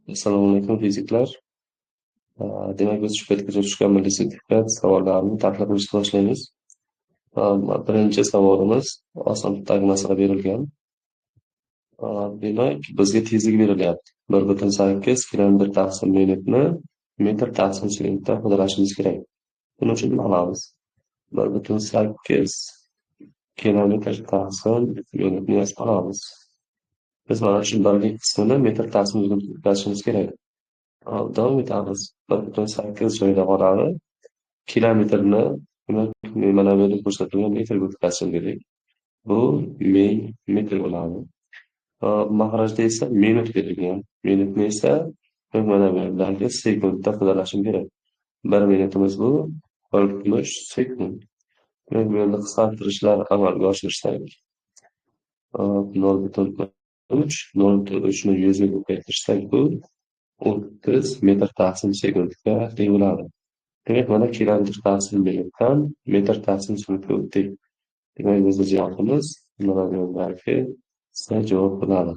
Assalomu alaykum fiziklar. Demak, biz shu paytgacha tushgan milliy sertifikat savollarini tahlil qilishni boshlaymiz. Birinchi savolimiz oson masala berilgan. Demak, bizga tezlik berilyapti. 1,8 kilometr taqsim minutni metr taqsim sekundda ifodalashimiz kerak. Buning uchun nima qilamiz? 1,8 kilometr taqsim minutni yozib olamiz. Biz mana shu birlik qismini metr taqsim sekundga o'tkazishimiz kerak. Davom etamiz. 1,8 joyida qoladi. Kilometrni mana bu yerda ko'rsatilgan metrga o'tkazishim kerak. Bu ming metr bo'ladi. Mahrajda esa minut berilgan. Minutni esa mana bu yerdagi sekundda ifodalashim kerak. 1 minutimiz bu 60 sekund. Demak, bu yerda qisqartirishlar amalga oshirsak, 0,3 0,3 ni 100 ga ko'paytirsak, bu 30 metr taqsim sekundga teng bo'ladi. Demak, mana kilometr taqsim minutdan metr taqsim sekundga o'tdik. Demak, bizning javobimiz mana bu yerdagi C javob bo'ladi.